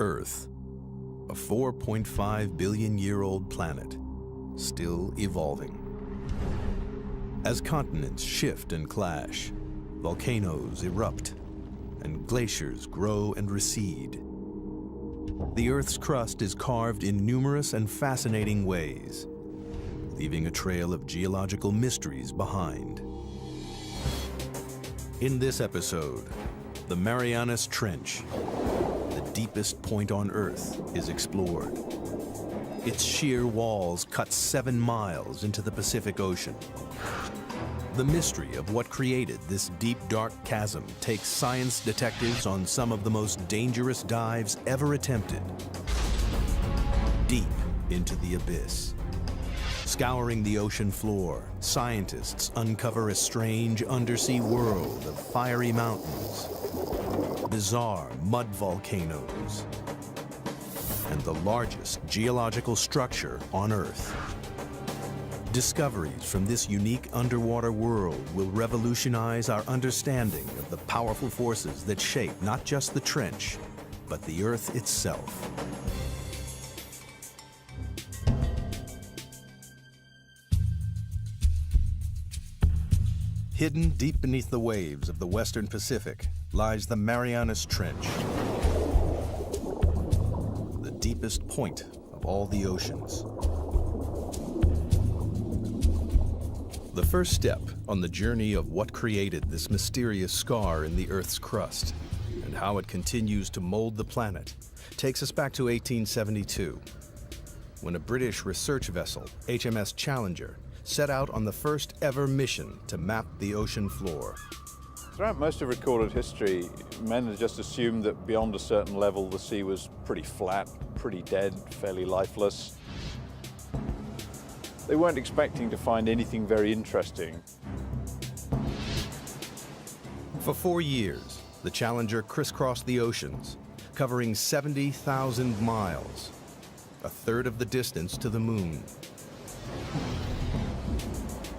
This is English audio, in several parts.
Earth, a 4.5 billion-year-old planet, still evolving. As continents shift and clash, volcanoes erupt, and glaciers grow and recede, the Earth's crust is carved in numerous and fascinating ways, leaving a trail of geological mysteries behind. In this episode, the Marianas Trench, the deepest point on Earth, is explored. Its sheer walls cut 7 miles into the Pacific Ocean. The mystery of what created this deep, dark chasm takes science detectives on some of the most dangerous dives ever attempted. Deep into the abyss. Scouring the ocean floor, scientists uncover a strange undersea world of fiery mountains, bizarre mud volcanoes, and the largest geological structure on Earth. Discoveries from this unique underwater world will revolutionize our understanding of the powerful forces that shape not just the trench, but the Earth itself. Hidden deep beneath the waves of the Western Pacific lies the Marianas Trench, the deepest point of all the oceans. The first step on the journey of what created this mysterious scar in the Earth's crust and how it continues to mold the planet takes us back to 1872, when a British research vessel, HMS Challenger, set out on the first ever mission to map the ocean floor. Throughout most of recorded history, men had just assumed that beyond a certain level the sea was pretty flat, pretty dead, fairly lifeless. They weren't expecting to find anything very interesting. For 4 years, the Challenger crisscrossed the oceans, covering 70,000 miles, a third of the distance to the moon.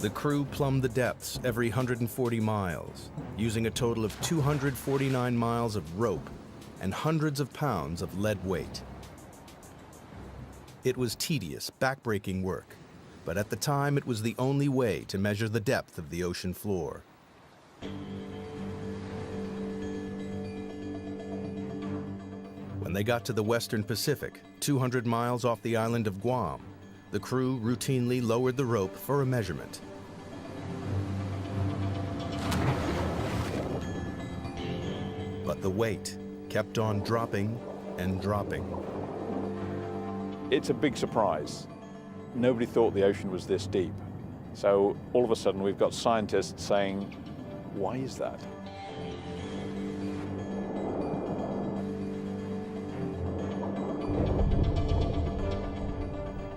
The crew plumbed the depths every 140 miles, using a total of 249 miles of rope and hundreds of pounds of lead weight. It was tedious, backbreaking work, but at the time it was the only way to measure the depth of the ocean floor. When they got to the Western Pacific, 200 miles off the island of Guam, the crew routinely lowered the rope for a measurement. But the weight kept on dropping and dropping. It's a big surprise. Nobody thought the ocean was this deep. So all of a sudden we've got scientists saying, why is that?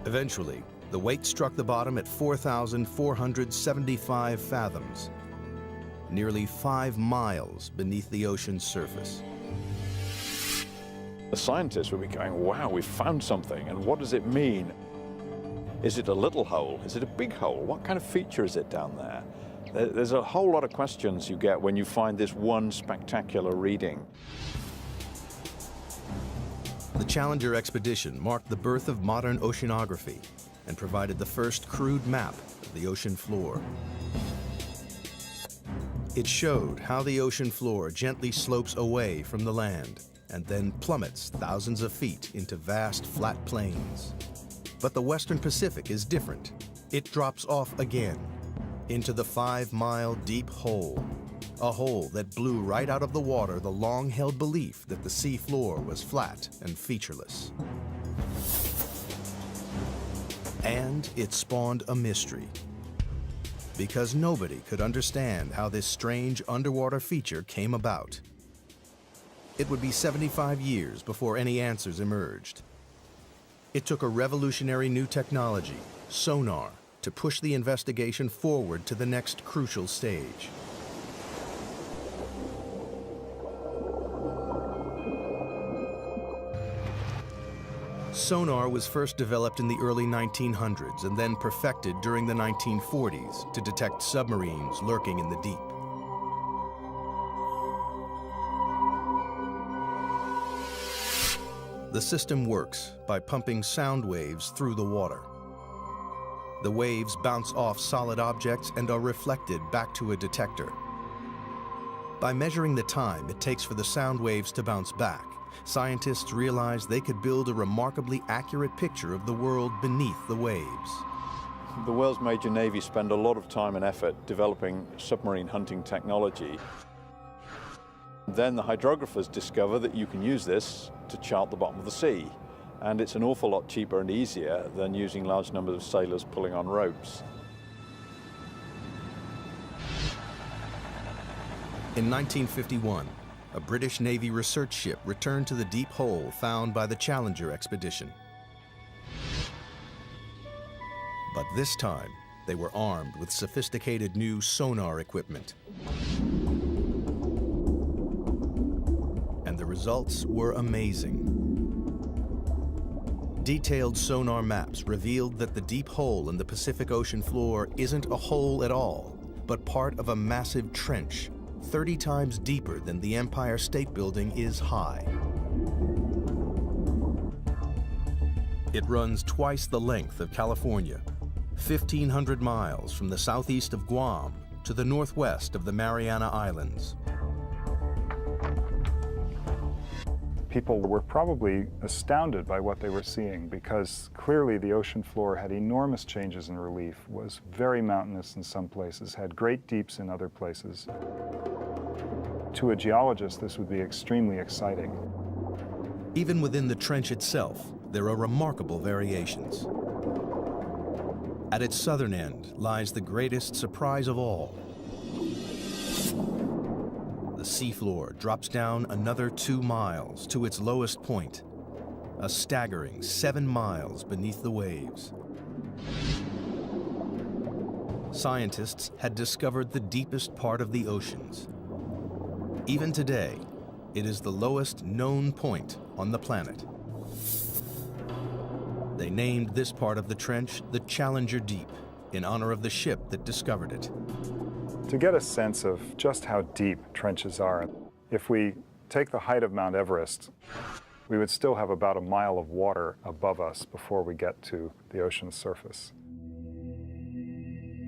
Eventually, the weight struck the bottom at 4,475 fathoms, nearly 5 miles beneath the ocean's surface. The scientists would be going, wow, we've found something, and what does it mean? Is it a little hole? Is it a big hole? What kind of feature is it down there? There's a whole lot of questions you get when you find this one spectacular reading. The Challenger expedition marked the birth of modern oceanography and provided the first crude map of the ocean floor. It showed how the ocean floor gently slopes away from the land and then plummets thousands of feet into vast flat plains. But the Western Pacific is different. It drops off again into the 5-mile deep hole, a hole that blew right out of the water the long-held belief that the sea floor was flat and featureless. And it spawned a mystery, because nobody could understand how this strange underwater feature came about. It would be 75 years before any answers emerged. It took a revolutionary new technology, sonar, to push the investigation forward to the next crucial stage. Sonar was first developed in the early 1900s and then perfected during the 1940s to detect submarines lurking in the deep. The system works by pumping sound waves through the water. The waves bounce off solid objects and are reflected back to a detector. By measuring the time it takes for the sound waves to bounce back, scientists realized they could build a remarkably accurate picture of the world beneath the waves. The world's major navies spend a lot of time and effort developing submarine hunting technology. Then the hydrographers discover that you can use this to chart the bottom of the sea. And it's an awful lot cheaper and easier than using large numbers of sailors pulling on ropes. In 1951, a British Navy research ship returned to the deep hole found by the Challenger expedition. But this time, they were armed with sophisticated new sonar equipment. And the results were amazing. Detailed sonar maps revealed that the deep hole in the Pacific Ocean floor isn't a hole at all, but part of a massive trench, 30 times deeper than the Empire State Building is high. It runs twice the length of California, 1,500 miles from the southeast of Guam to the northwest of the Mariana Islands. People were probably astounded by what they were seeing because clearly the ocean floor had enormous changes in relief, was very mountainous in some places, had great deeps in other places. To a geologist, this would be extremely exciting. Even within the trench itself, there are remarkable variations. At its southern end lies the greatest surprise of all. The seafloor drops down another 2 miles to its lowest point, a staggering 7 miles beneath the waves. Scientists had discovered the deepest part of the oceans. Even today, it is the lowest known point on the planet. They named this part of the trench the Challenger Deep, in honor of the ship that discovered it. To get a sense of just how deep trenches are, if we take the height of Mount Everest, we would still have about a mile of water above us before we get to the ocean's surface.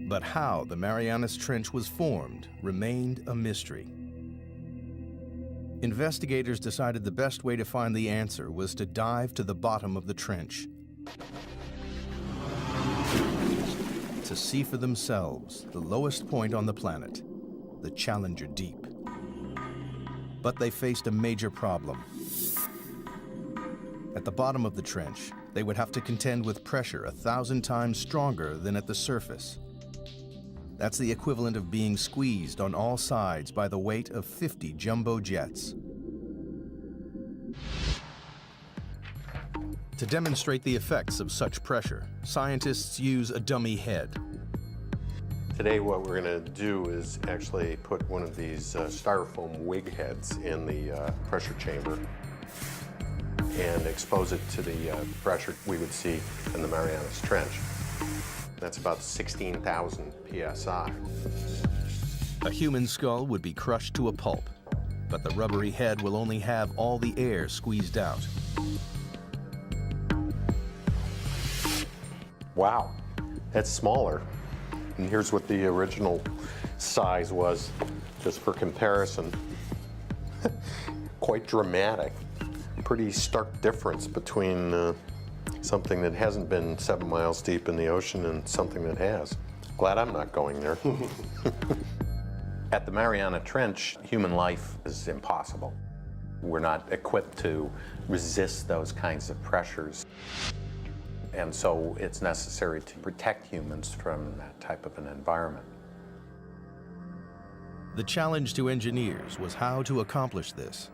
But how the Marianas Trench was formed remained a mystery. Investigators decided the best way to find the answer was to dive to the bottom of the trench, to see for themselves the lowest point on the planet, the Challenger Deep. But they faced a major problem. At the bottom of the trench, they would have to contend with pressure 1,000 times stronger than at the surface. That's the equivalent of being squeezed on all sides by the weight of 50 jumbo jets. To demonstrate the effects of such pressure, scientists use a dummy head. Today what we're going to do is actually put one of these styrofoam wig heads in the pressure chamber and expose it to the pressure we would see in the Marianas Trench. That's about 16,000 psi. A human skull would be crushed to a pulp, but the rubbery head will only have all the air squeezed out. Wow, that's smaller. And here's what the original size was, just for comparison. Quite dramatic. Pretty stark difference between something that hasn't been 7 miles deep in the ocean and something that has. Glad I'm not going there. At the Mariana Trench, human life is impossible. We're not equipped to resist those kinds of pressures. And so it's necessary to protect humans from that type of an environment. The challenge to engineers was how to accomplish this.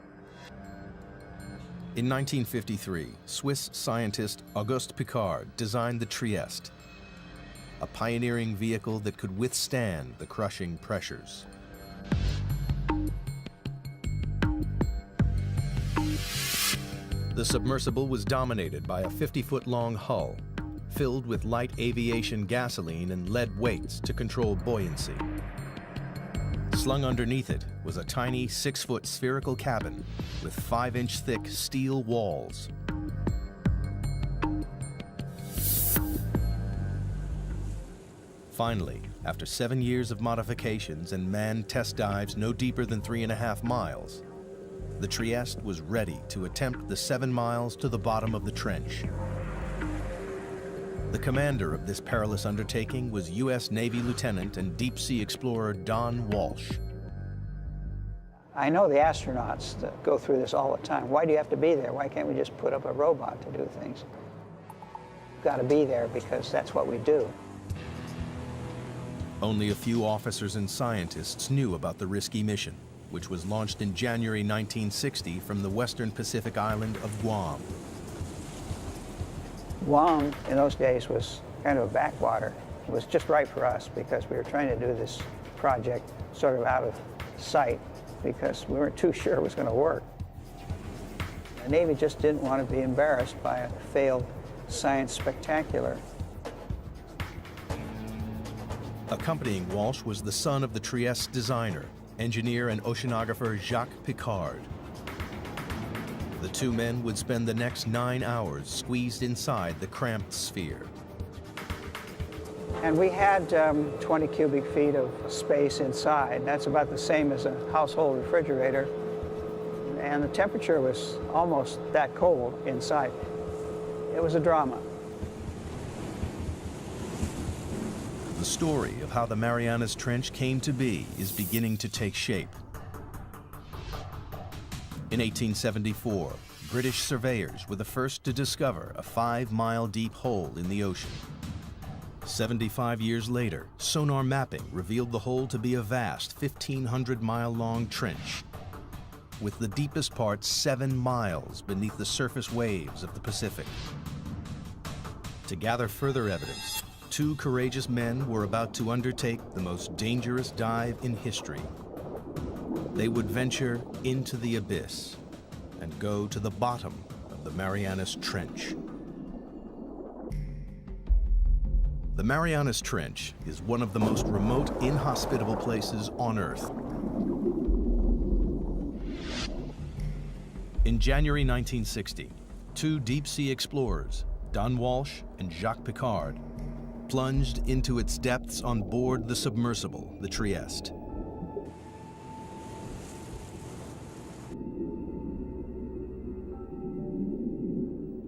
In 1953, Swiss scientist Auguste Piccard designed the Trieste, a pioneering vehicle that could withstand the crushing pressures. The submersible was dominated by a 50-foot-long hull, filled with light aviation gasoline and lead weights to control buoyancy. Slung underneath it was a tiny 6-foot spherical cabin with 5-inch thick steel walls. Finally, after 7 years of modifications and manned test dives no deeper than 3.5 miles, the Trieste was ready to attempt the 7 miles to the bottom of the trench. The commander of this perilous undertaking was U.S. Navy Lieutenant and deep-sea explorer Don Walsh. I know the astronauts that go through this all the time. Why do you have to be there? Why can't we just put up a robot to do things? You've got to be there because that's what we do. Only a few officers and scientists knew about the risky mission, which was launched in January 1960 from the western Pacific island of Guam. Guam, in those days, was kind of a backwater. It was just right for us because we were trying to do this project sort of out of sight because we weren't too sure it was going to work. The Navy just didn't want to be embarrassed by a failed science spectacular. Accompanying Walsh was the son of the Trieste designer, engineer and oceanographer Jacques Piccard. The two men would spend the next 9 hours squeezed inside the cramped sphere. And we had 20 cubic feet of space inside. That's about the same as a household refrigerator. And the temperature was almost that cold inside. It was a drama. The story of how the Marianas Trench came to be is beginning to take shape. In 1874, British surveyors were the first to discover a 5-mile deep hole in the ocean. 75 years later, sonar mapping revealed the hole to be a vast 1,500-mile-long trench, with the deepest part 7 miles beneath the surface waves of the Pacific. To gather further evidence, 2 courageous men were about to undertake the most dangerous dive in history. They would venture into the abyss and go to the bottom of the Marianas Trench. The Marianas Trench is one of the most remote, inhospitable places on Earth. In January 1960, 2 deep-sea explorers, Don Walsh and Jacques Piccard, plunged into its depths on board the submersible, the Trieste.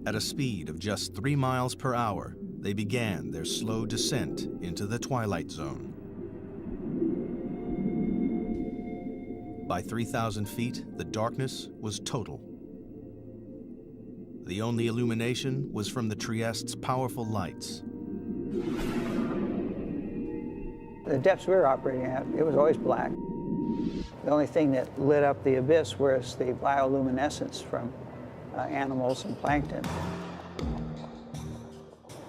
At a speed of just 3 miles per hour, they began their slow descent into the twilight zone. By 3,000 feet, the darkness was total. The only illumination was from the Trieste's powerful lights. The depths we were operating at, it was always black. The only thing that lit up the abyss was the bioluminescence from animals and plankton.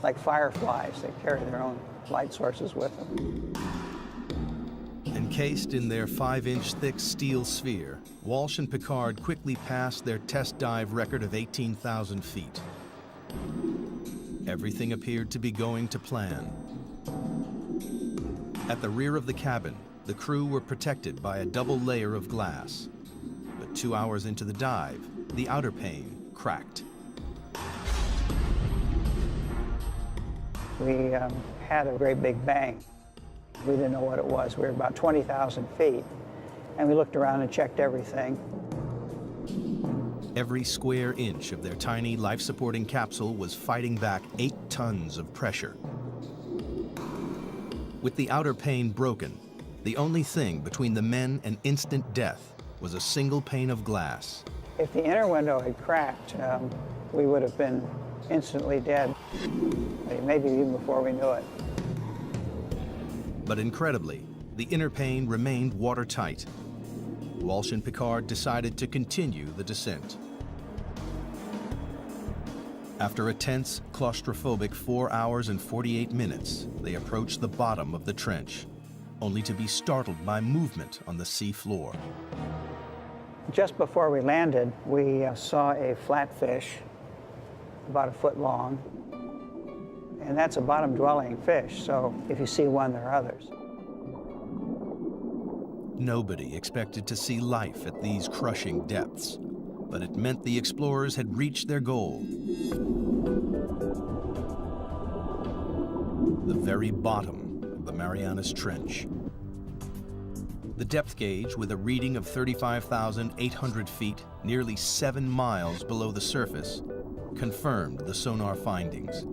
Like fireflies, they carry their own light sources with them. Encased in their 5-inch thick steel sphere, Walsh and Piccard quickly passed their test dive record of 18,000 feet. Everything appeared to be going to plan. At the rear of the cabin, the crew were protected by a double layer of glass. But 2 hours into the dive, the outer pane cracked. We had a great big bang. We didn't know what it was. We were about 20,000 feet, and we looked around and checked everything. Every square inch of their tiny life-supporting capsule was fighting back 8 tons of pressure. With the outer pane broken, the only thing between the men and instant death was a single pane of glass. If the inner window had cracked, we would have been instantly dead, maybe even before we knew it. But incredibly, the inner pane remained watertight. Walsh and Piccard decided to continue the descent. After a tense, claustrophobic 4 hours and 48 minutes, they approached the bottom of the trench, only to be startled by movement on the sea floor. Just before we landed, we saw a flatfish about 1 foot long. And that's a bottom-dwelling fish, so if you see one, there are others. Nobody expected to see life at these crushing depths, but it meant the explorers had reached their goal. The very bottom of the Marianas Trench. The depth gauge, with a reading of 35,800 feet, nearly 7 miles below the surface, confirmed the sonar findings.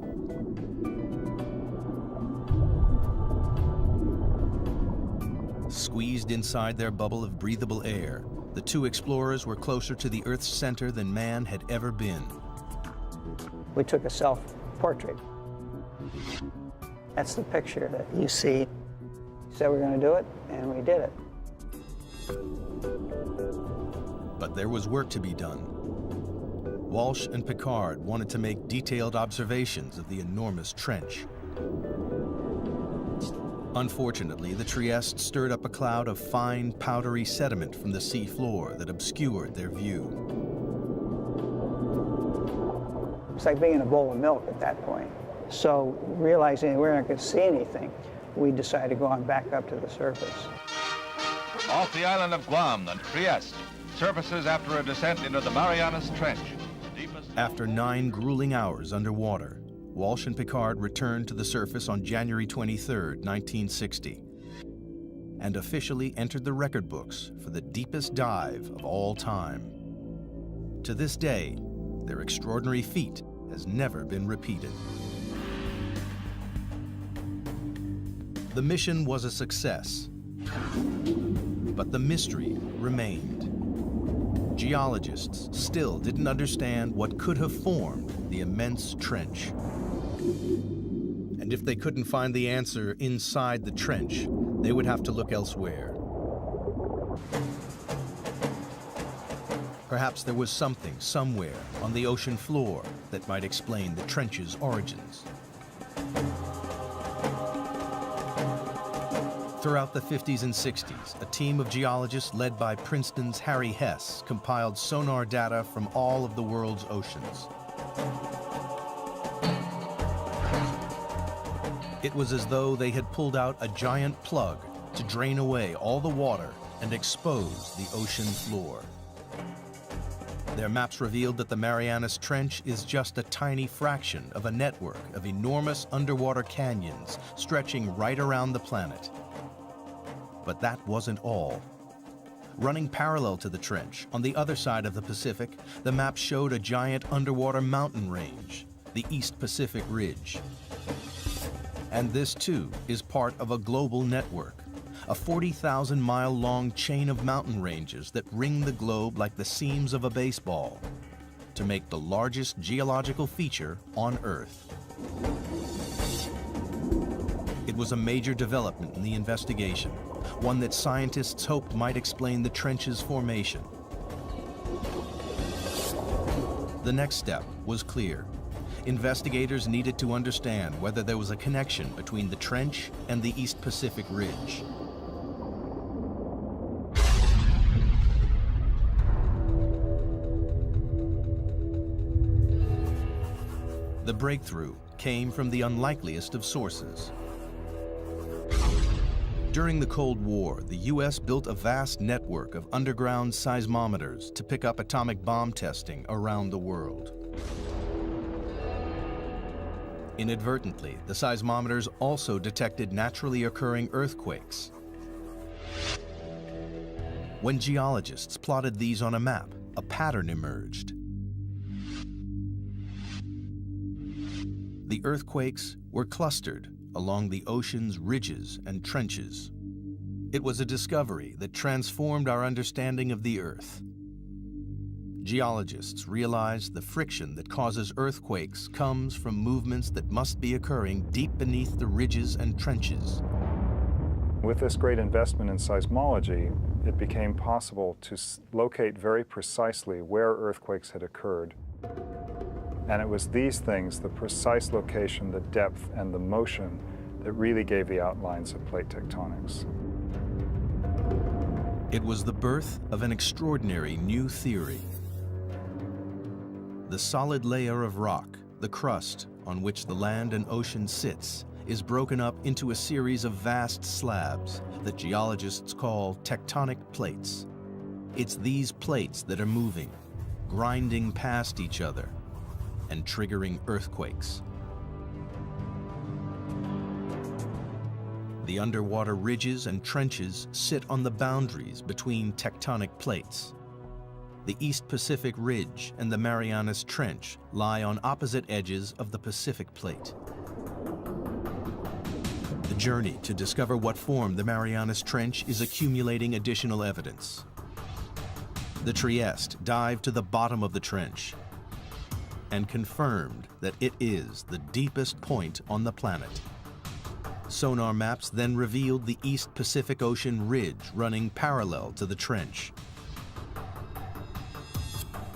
Squeezed inside their bubble of breathable air, the two explorers were closer to the Earth's center than man had ever been. We took a self-portrait. That's the picture that you see. Said we're going to do it, and we did it. But there was work to be done. Walsh and Picard wanted to make detailed observations of the enormous trench. Unfortunately, the Trieste stirred up a cloud of fine, powdery sediment from the sea floor that obscured their view. It's like being in a bowl of milk at that point. So, realizing we weren't going to see anything, we decided to go on back up to the surface. Off the island of Guam, the Trieste surfaces after a descent into the Marianas Trench. After 9 grueling hours underwater, Walsh and Picard returned to the surface on January 23, 1960, and officially entered the record books for the deepest dive of all time. To this day, their extraordinary feat has never been repeated. The mission was a success, but the mystery remained. Geologists still didn't understand what could have formed the immense trench. And if they couldn't find the answer inside the trench, they would have to look elsewhere. Perhaps there was something somewhere on the ocean floor that might explain the trench's origins. Throughout the 50s and 60s, a team of geologists led by Princeton's Harry Hess compiled sonar data from all of the world's oceans. It was as though they had pulled out a giant plug to drain away all the water and expose the ocean floor. Their maps revealed that the Marianas Trench is just a tiny fraction of a network of enormous underwater canyons stretching right around the planet. But that wasn't all. Running parallel to the trench, on the other side of the Pacific, the map showed a giant underwater mountain range, the East Pacific Ridge. And this, too, is part of a global network, a 40,000-mile-long chain of mountain ranges that ring the globe like the seams of a baseball, to make the largest geological feature on Earth. It was a major development in the investigation, one that scientists hoped might explain the trench's formation. The next step was clear. Investigators needed to understand whether there was a connection between the trench and the East Pacific Ridge. The breakthrough came from the unlikeliest of sources. During the Cold War, the U.S. built a vast network of underground seismometers to pick up atomic bomb testing around the world. Inadvertently, the seismometers also detected naturally occurring earthquakes. When geologists plotted these on a map, a pattern emerged. The earthquakes were clustered along the ocean's ridges and trenches. It was a discovery that transformed our understanding of the Earth. Geologists realized the friction that causes earthquakes comes from movements that must be occurring deep beneath the ridges and trenches. With this great investment in seismology, it became possible to locate very precisely where earthquakes had occurred. And it was these things, the precise location, the depth, and the motion, that really gave the outlines of plate tectonics. It was the birth of an extraordinary new theory. The solid layer of rock, the crust on which the land and ocean sits, is broken up into a series of vast slabs that geologists call tectonic plates. It's these plates that are moving, grinding past each other, and triggering earthquakes. The underwater ridges and trenches sit on the boundaries between tectonic plates. The East Pacific Ridge and the Marianas Trench lie on opposite edges of the Pacific Plate. The journey to discover what formed the Marianas Trench is accumulating additional evidence. The Trieste dived to the bottom of the trench and confirmed that it is the deepest point on the planet. Sonar maps then revealed the East Pacific Ocean ridge running parallel to the trench.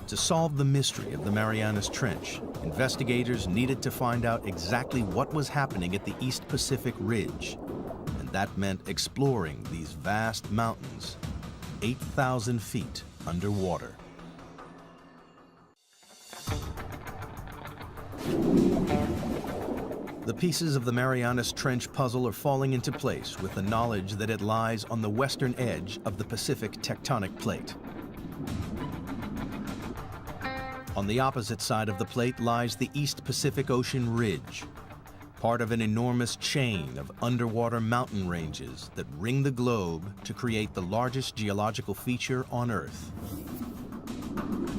To solve the mystery of the Marianas Trench, investigators needed to find out exactly what was happening at the East Pacific Ridge, and that meant exploring these vast mountains, 8,000 feet underwater. The pieces of the Marianas Trench puzzle are falling into place with the knowledge that it lies on the western edge of the Pacific tectonic plate. On the opposite side of the plate lies the East Pacific Ocean Ridge, part of an enormous chain of underwater mountain ranges that ring the globe to create the largest geological feature on Earth.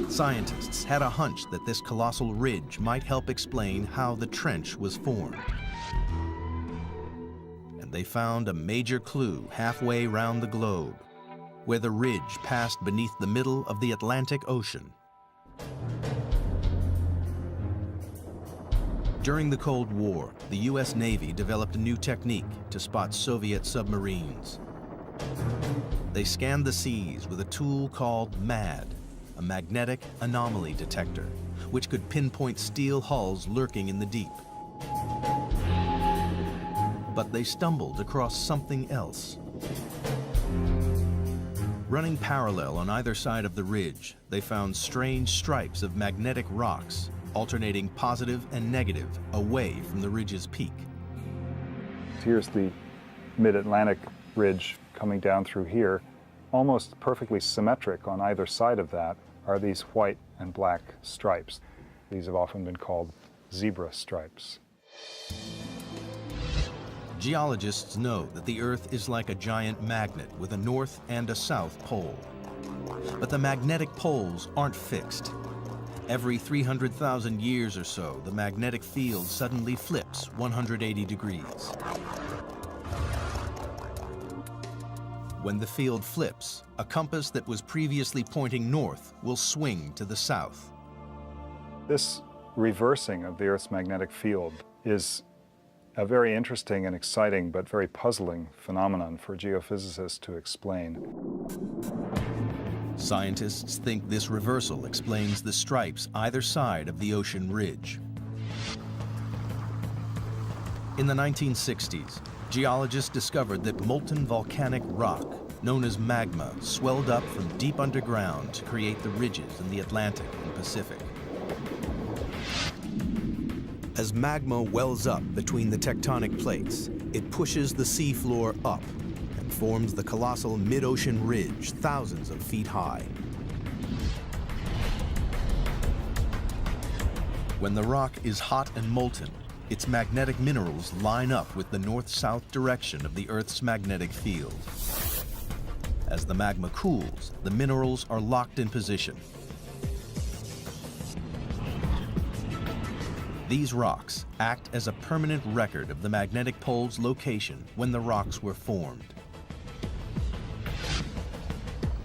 Scientists had a hunch that this colossal ridge might help explain how the trench was formed. And they found a major clue halfway round the globe, where the ridge passed beneath the middle of the Atlantic Ocean. During the Cold War, the U.S. Navy developed a new technique to spot Soviet submarines. They scanned the seas with a tool called MAD, a magnetic anomaly detector, which could pinpoint steel hulls lurking in the deep. But they stumbled across something else. Running parallel on either side of the ridge, they found strange stripes of magnetic rocks, alternating positive and negative away from the ridge's peak. Here's the mid-Atlantic ridge coming down through here. Almost perfectly symmetric on either side of that are these white and black stripes. These have often been called zebra stripes. Geologists know that the Earth is like a giant magnet with a north and a south pole. But the magnetic poles aren't fixed. Every 300,000 years or so, the magnetic field suddenly flips 180 degrees. When the field flips, a compass that was previously pointing north will swing to the south. This reversing of the Earth's magnetic field is a very interesting and exciting but very puzzling phenomenon for geophysicists to explain. Scientists think this reversal explains the stripes either side of the ocean ridge. In the 1960s, geologists discovered that molten volcanic rock, known as magma, swelled up from deep underground to create the ridges in the Atlantic and Pacific. As magma wells up between the tectonic plates, it pushes the seafloor up and forms the colossal mid-ocean ridge thousands of feet high. When the rock is hot and molten, its magnetic minerals line up with the north-south direction of the Earth's magnetic field. As the magma cools, the minerals are locked in position. These rocks act as a permanent record of the magnetic pole's location when the rocks were formed.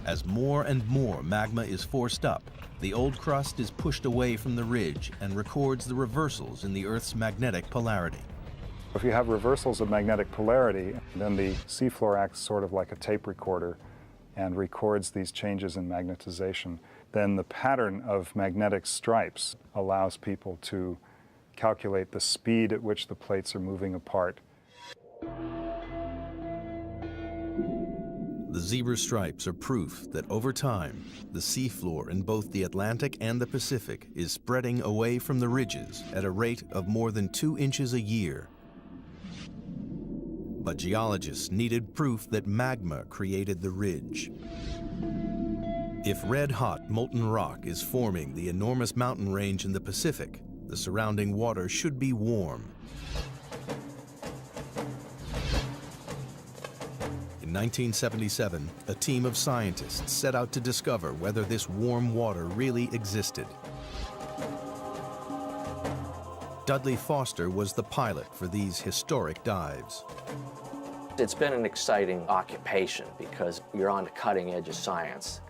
As more and more magma is forced up, the old crust is pushed away from the ridge and records the reversals in the Earth's magnetic polarity. If you have reversals of magnetic polarity, then the seafloor acts sort of like a tape recorder and records these changes in magnetization. Then the pattern of magnetic stripes allows people to calculate the speed at which the plates are moving apart. The zebra stripes are proof that over time, the seafloor in both the Atlantic and the Pacific is spreading away from the ridges at a rate of more than 2 inches a year. But geologists needed proof that magma created the ridge. If red-hot molten rock is forming the enormous mountain range in the Pacific, the surrounding water should be warm. 1977, a team of scientists set out to discover whether this warm water really existed. Dudley Foster was the pilot for these historic dives. It's been an exciting occupation because you're on the cutting edge of science.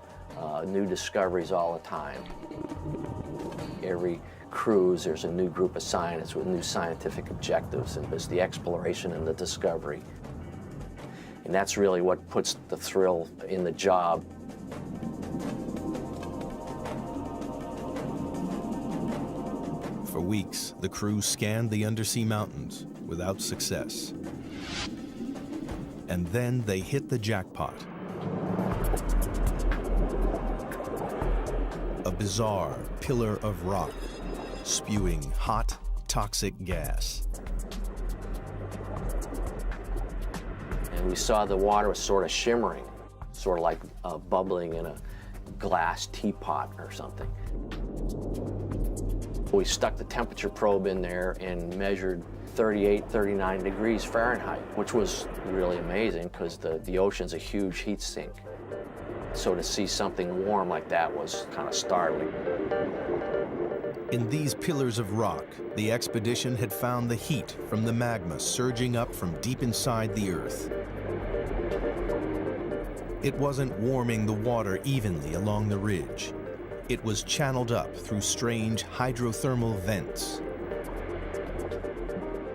New discoveries all the time. Every cruise, there's a new group of scientists with new scientific objectives, and there's the exploration and the discovery. And that's really what puts the thrill in the job. For weeks, the crew scanned the undersea mountains without success. And then they hit the jackpot. A bizarre pillar of rock, spewing hot, toxic gas. And we saw the water was sort of shimmering, sort of like bubbling in a glass teapot or something. We stuck the temperature probe in there and measured 38, 39 degrees Fahrenheit, which was really amazing because the ocean's a huge heat sink. So to see something warm like that was kind of startling. In these pillars of rock, the expedition had found the heat from the magma surging up from deep inside the Earth. It wasn't warming the water evenly along the ridge. It was channeled up through strange hydrothermal vents.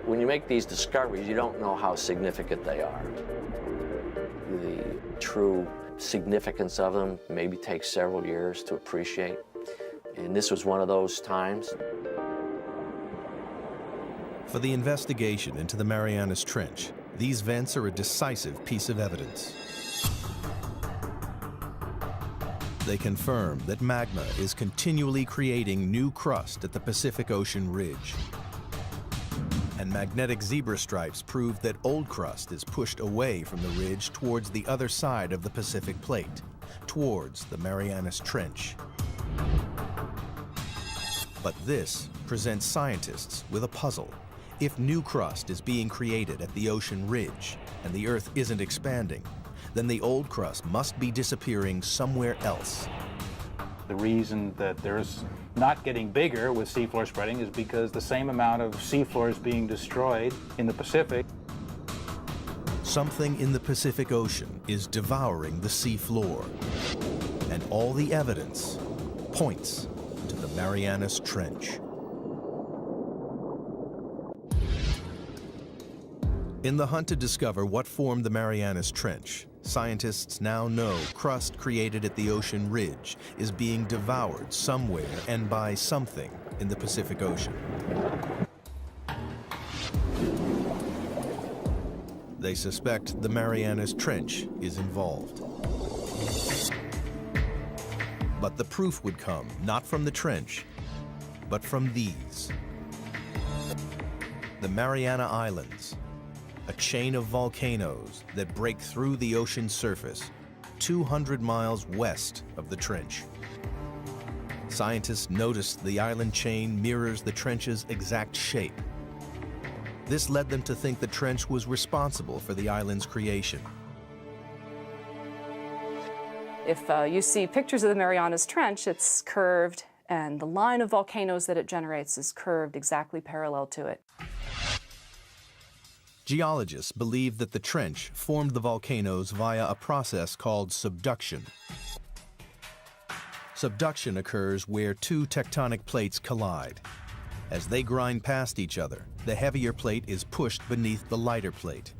When you make these discoveries, you don't know how significant they are. The true significance of them maybe takes several years to appreciate. And this was one of those times. For the investigation into the Marianas Trench, these vents are a decisive piece of evidence. They confirm that magma is continually creating new crust at the Pacific Ocean ridge. And magnetic zebra stripes prove that old crust is pushed away from the ridge towards the other side of the Pacific Plate, towards the Marianas Trench. But this presents scientists with a puzzle. If new crust is being created at the ocean ridge and the Earth isn't expanding, then the old crust must be disappearing somewhere else. The reason that there's not getting bigger with seafloor spreading is because the same amount of seafloor is being destroyed in the Pacific. Something in the Pacific Ocean is devouring the seafloor, and all the evidence points to the Marianas Trench. In the hunt to discover what formed the Marianas Trench, scientists now know crust created at the ocean ridge is being devoured somewhere and by something in the Pacific Ocean. They suspect the Marianas Trench is involved. But the proof would come not from the trench, but from these. The Mariana Islands, a chain of volcanoes that break through the ocean surface 200 miles west of the trench. Scientists noticed the island chain mirrors the trench's exact shape. This led them to think the trench was responsible for the island's creation. If you see pictures of the Marianas Trench, it's curved, and the line of volcanoes that it generates is curved exactly parallel to it. Geologists believe that the trench formed the volcanoes via a process called subduction. Subduction occurs where two tectonic plates collide. As they grind past each other, the heavier plate is pushed beneath the lighter plate.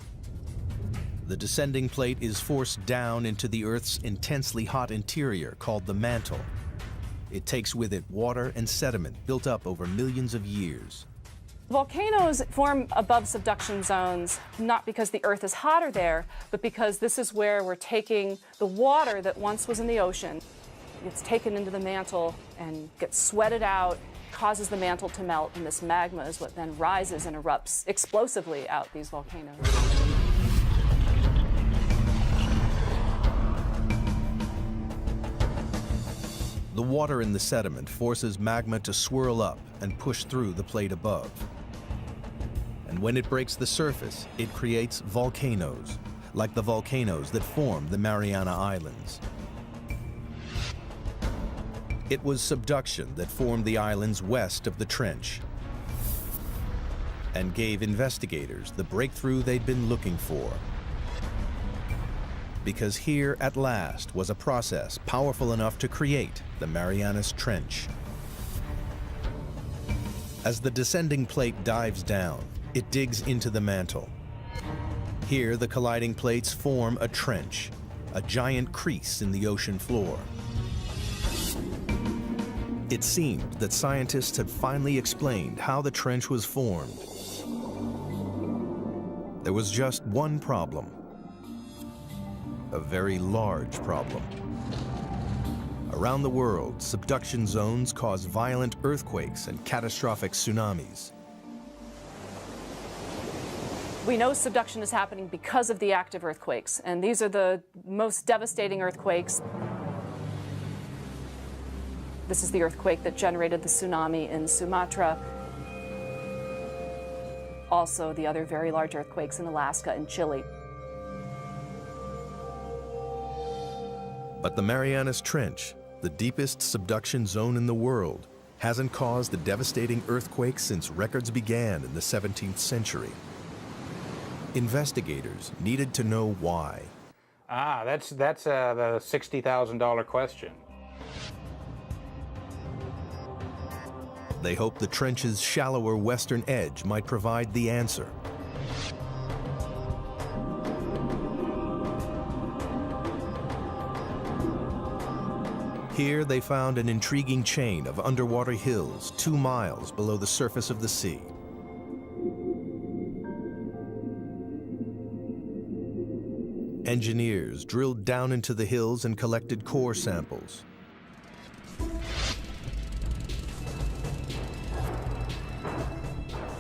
The descending plate is forced down into the Earth's intensely hot interior called the mantle. It takes with it water and sediment built up over millions of years. Volcanoes form above subduction zones, not because the Earth is hotter there, but because this is where we're taking the water that once was in the ocean. It's taken into the mantle and gets sweated out, causes the mantle to melt, and this magma is what then rises and erupts explosively out these volcanoes. The water in the sediment forces magma to swirl up and push through the plate above. And when it breaks the surface, it creates volcanoes, like the volcanoes that formed the Mariana Islands. It was subduction that formed the islands west of the trench and gave investigators the breakthrough they'd been looking for. Because here, at last, was a process powerful enough to create the Marianas Trench. As the descending plate dives down, it digs into the mantle. Here, the colliding plates form a trench, a giant crease in the ocean floor. It seemed that scientists had finally explained how the trench was formed. There was just one problem. A very large problem. Around the world, subduction zones cause violent earthquakes and catastrophic tsunamis. We know subduction is happening because of the active earthquakes, and these are the most devastating earthquakes. This is the earthquake that generated the tsunami in Sumatra. Also, the other very large earthquakes in Alaska and Chile. But the Marianas Trench, the deepest subduction zone in the world, hasn't caused the devastating earthquakes since records began in the 17th century. Investigators needed to know why. That's the $60,000 question. They hoped the trench's shallower western edge might provide the answer. Here they found an intriguing chain of underwater hills 2 miles below the surface of the sea. Engineers drilled down into the hills and collected core samples.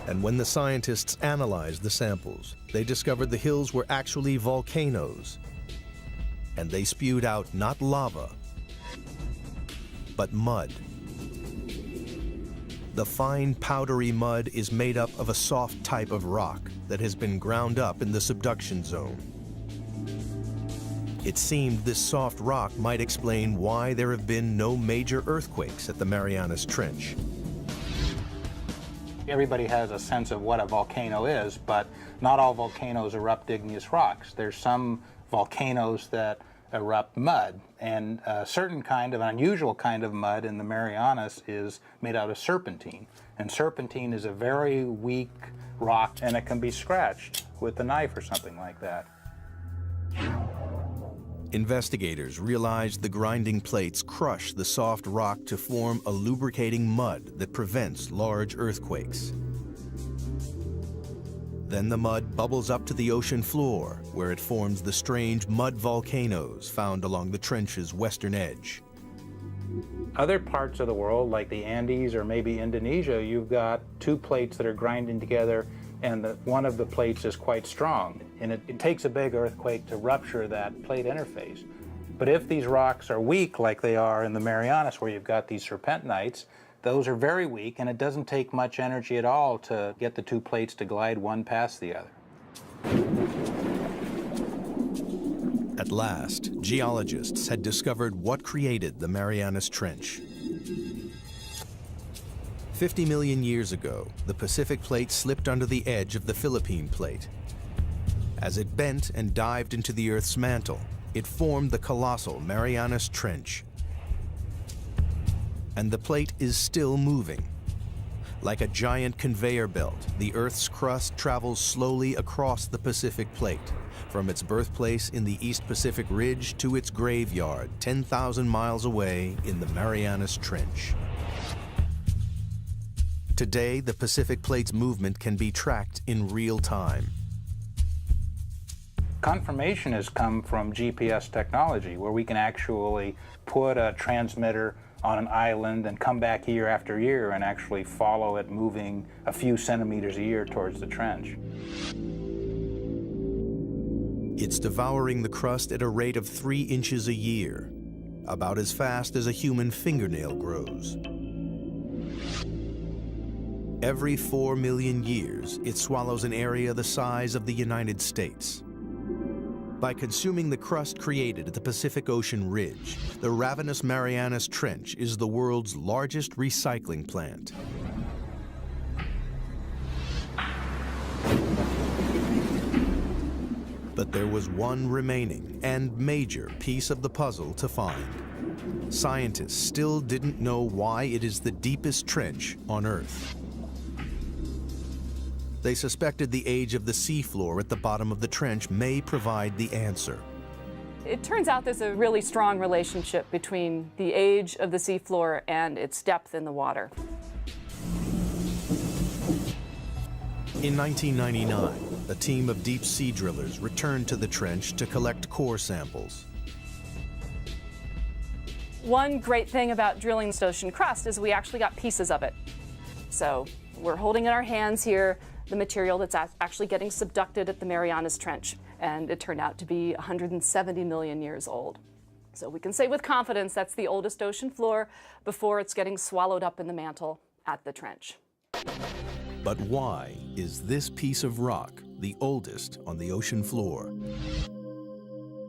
And when the scientists analyzed the samples, they discovered the hills were actually volcanoes. And they spewed out not lava, but mud. The fine, powdery mud is made up of a soft type of rock that has been ground up in the subduction zone. It seemed this soft rock might explain why there have been no major earthquakes at the Marianas Trench. Everybody has a sense of what a volcano is, but not all volcanoes erupt igneous rocks. There's some volcanoes that erupt mud, and a certain kind of, an unusual kind of mud in the Marianas is made out of serpentine. And serpentine is a very weak rock, and it can be scratched with a knife or something like that. Investigators realized the grinding plates crush the soft rock to form a lubricating mud that prevents large earthquakes. Then the mud bubbles up to the ocean floor, where it forms the strange mud volcanoes found along the trench's western edge. Other parts of the world, like the Andes or maybe Indonesia, you've got 2 plates that are grinding together, and one of the plates is quite strong. And it takes a big earthquake to rupture that plate interface. But if these rocks are weak, like they are in the Marianas, where you've got these serpentinites, those are very weak, and it doesn't take much energy at all to get the 2 plates to glide one past the other. At last, geologists had discovered what created the Marianas Trench. 50 million years ago, the Pacific Plate slipped under the edge of the Philippine Plate. As it bent and dived into the Earth's mantle, it formed the colossal Marianas Trench. And the plate is still moving. Like a giant conveyor belt, the Earth's crust travels slowly across the Pacific Plate, from its birthplace in the East Pacific Ridge to its graveyard 10,000 miles away in the Marianas Trench. Today, the Pacific Plate's movement can be tracked in real time. Confirmation has come from GPS technology, where we can actually put a transmitter on an island and come back year after year and actually follow it moving a few centimeters a year towards the trench. It's devouring the crust at a rate of 3 inches a year, about as fast as a human fingernail grows. Every 4 million years, it swallows an area the size of the United States. By consuming the crust created at the Pacific Ocean ridge, the ravenous Marianas Trench is the world's largest recycling plant. But there was one remaining and major piece of the puzzle to find. Scientists still didn't know why it is the deepest trench on Earth. They suspected the age of the seafloor at the bottom of the trench may provide the answer. It turns out there's a really strong relationship between the age of the seafloor and its depth in the water. In 1999, a team of deep sea drillers returned to the trench to collect core samples. One great thing about drilling the ocean crust is we actually got pieces of it. So we're holding in our hands here the material that's actually getting subducted at the Marianas Trench, and it turned out to be 170 million years old. So we can say with confidence that's the oldest ocean floor before it's getting swallowed up in the mantle at the trench. But why is this piece of rock the oldest on the ocean floor?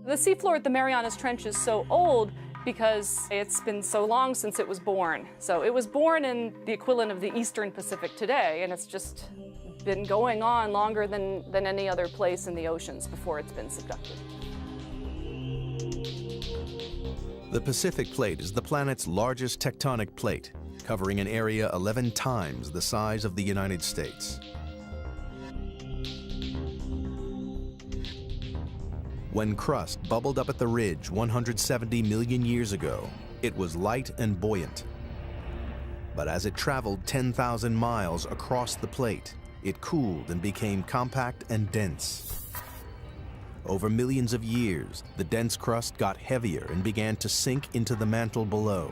The seafloor at the Marianas Trench is so old because it's been so long since it was born. So it was born in the equivalent of the Eastern Pacific today, and it's just been going on longer than any other place in the oceans before it's been subducted. The Pacific Plate is the planet's largest tectonic plate, covering an area 11 times the size of the United States. When crust bubbled up at the ridge 170 million years ago, it was light and buoyant. But as it traveled 10,000 miles across the plate, it cooled and became compact and dense. Over millions of years, the dense crust got heavier and began to sink into the mantle below.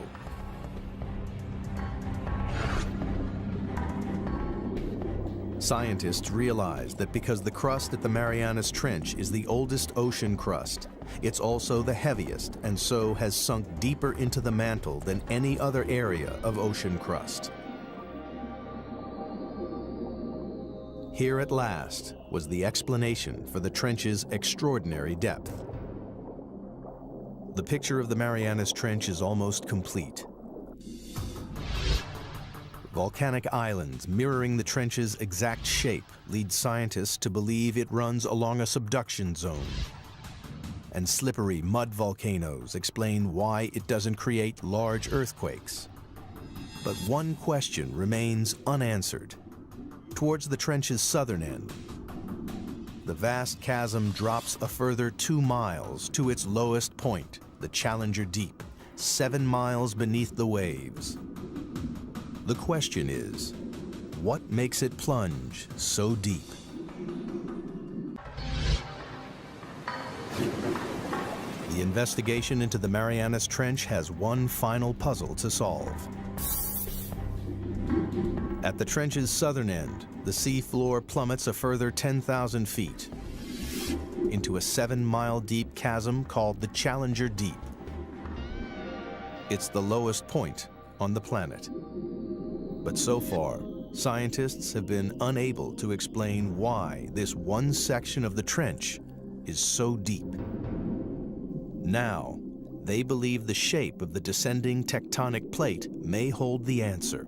Scientists realized that because the crust at the Marianas Trench is the oldest ocean crust, it's also the heaviest and so has sunk deeper into the mantle than any other area of ocean crust. Here at last was the explanation for the trench's extraordinary depth. The picture of the Marianas Trench is almost complete. Volcanic islands mirroring the trench's exact shape lead scientists to believe it runs along a subduction zone. And slippery mud volcanoes explain why it doesn't create large earthquakes. But one question remains unanswered. Towards the trench's southern end, the vast chasm drops a further 2 miles to its lowest point, the Challenger Deep, 7 miles beneath the waves. The question is, what makes it plunge so deep? The investigation into the Marianas Trench has one final puzzle to solve. At the trench's southern end, the seafloor plummets a further 10,000 feet into a 7-mile deep chasm called the Challenger Deep. It's the lowest point on the planet. But so far, scientists have been unable to explain why this one section of the trench is so deep. Now, they believe the shape of the descending tectonic plate may hold the answer.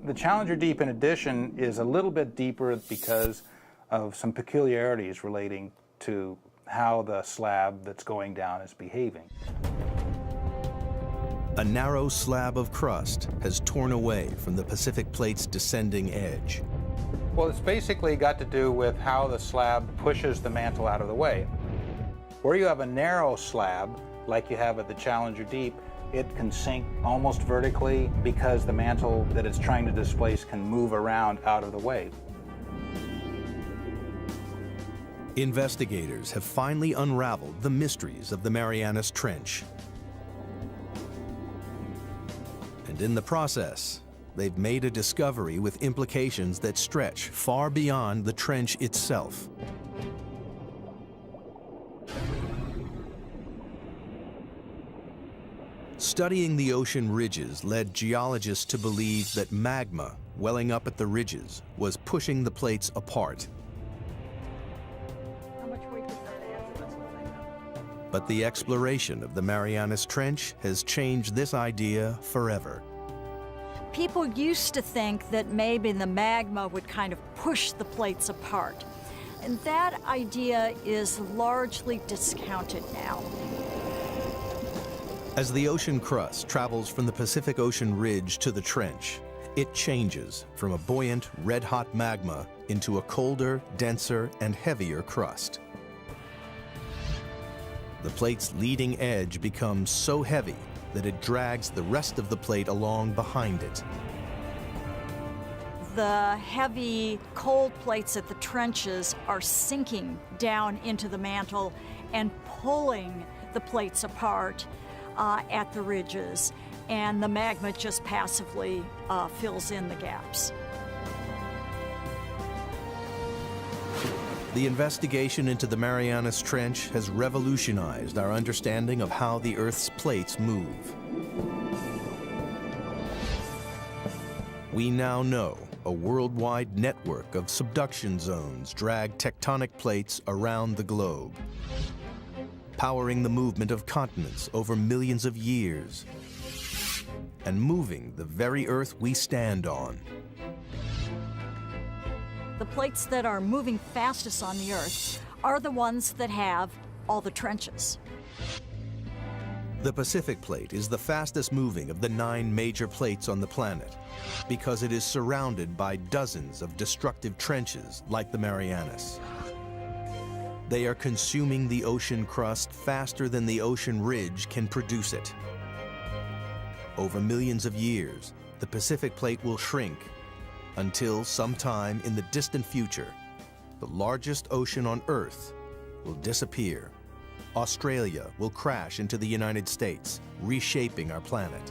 The Challenger Deep, in addition, is a little bit deeper because of some peculiarities relating to how the slab that's going down is behaving. A narrow slab of crust has torn away from the Pacific Plate's descending edge. Well, it's basically got to do with how the slab pushes the mantle out of the way. Where you have a narrow slab, like you have at the Challenger Deep, it can sink almost vertically because the mantle that it's trying to displace can move around out of the way. Investigators have finally unraveled the mysteries of the Marianas Trench. And in the process, they've made a discovery with implications that stretch far beyond the trench itself. Studying the ocean ridges led geologists to believe that magma welling up at the ridges was pushing the plates apart. How much weight does that add? But the exploration of the Marianas Trench has changed this idea forever. People used to think that maybe the magma would kind of push the plates apart. And that idea is largely discounted now. As the ocean crust travels from the Pacific Ocean ridge to the trench, it changes from a buoyant, red-hot magma into a colder, denser, and heavier crust. The plate's leading edge becomes so heavy that it drags the rest of the plate along behind it. The heavy, cold plates at the trenches are sinking down into the mantle and pulling the plates apart at the ridges, and the magma just passively fills in the gaps. The investigation into the Marianas Trench has revolutionized our understanding of how the Earth's plates move. We now know a worldwide network of subduction zones drag tectonic plates around the globe, powering the movement of continents over millions of years and moving the very Earth we stand on. The plates that are moving fastest on the Earth are the ones that have all the trenches. The Pacific Plate is the fastest moving of the 9 major plates on the planet because it is surrounded by dozens of destructive trenches like the Marianas. They are consuming the ocean crust faster than the ocean ridge can produce it. Over millions of years, the Pacific Plate will shrink until sometime in the distant future, the largest ocean on Earth will disappear. Australia will crash into the United States, reshaping our planet.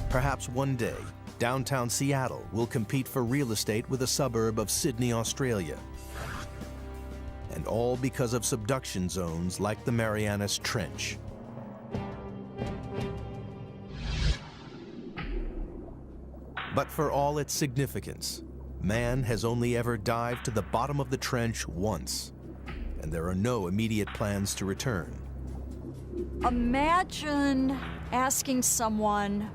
Perhaps one day, downtown Seattle will compete for real estate with a suburb of Sydney, Australia. And all because of subduction zones like the Marianas Trench. But for all its significance, man has only ever dived to the bottom of the trench once, and there are no immediate plans to return. Imagine asking someone,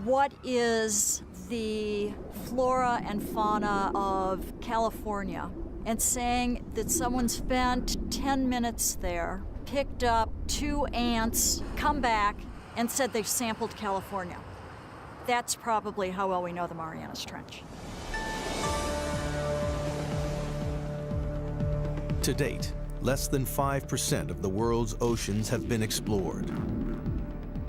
what is the flora and fauna of California? And saying that someone spent 10 minutes there, picked up 2 ants, come back, and said they sampled California. That's probably how well we know the Marianas Trench. To date, less than 5% of the world's oceans have been explored.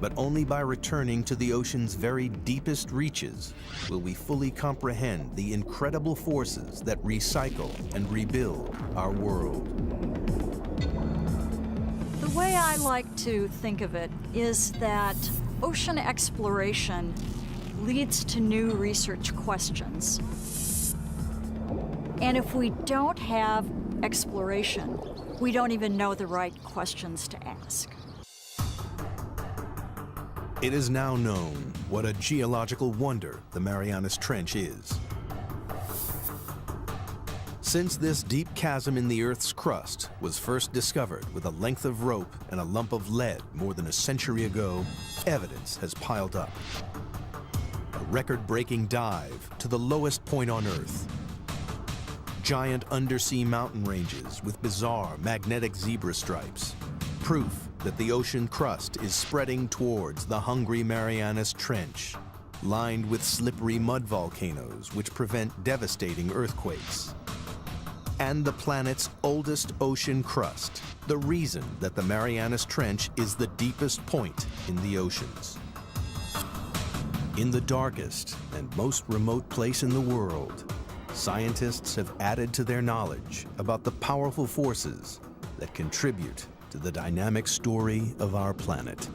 But only by returning to the ocean's very deepest reaches will we fully comprehend the incredible forces that recycle and rebuild our world. The way I like to think of it is that ocean exploration leads to new research questions. And if we don't have exploration, we don't even know the right questions to ask. It is now known what a geological wonder the Marianas Trench is. Since this deep chasm in the Earth's crust was first discovered with a length of rope and a lump of lead more than a century ago, evidence has piled up. A record-breaking dive to the lowest point on Earth. Giant undersea mountain ranges with bizarre magnetic zebra stripes. Proof that the ocean crust is spreading towards the hungry Marianas Trench, lined with slippery mud volcanoes which prevent devastating earthquakes. And the planet's oldest ocean crust, the reason that the Marianas Trench is the deepest point in the oceans. In the darkest and most remote place in the world, scientists have added to their knowledge about the powerful forces that contribute to the dynamic story of our planet.